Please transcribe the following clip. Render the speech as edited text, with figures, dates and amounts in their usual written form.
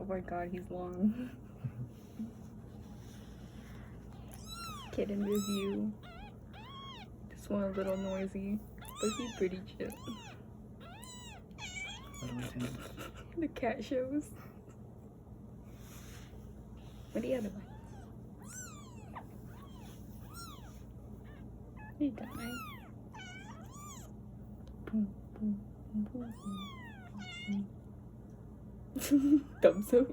my god, he's long. Kitten review. This one a little noisy, but he's pretty chill. What do we do? The cat shows. What the other one? He died. Boom, boom, boom, boom, boom. Thumbs up.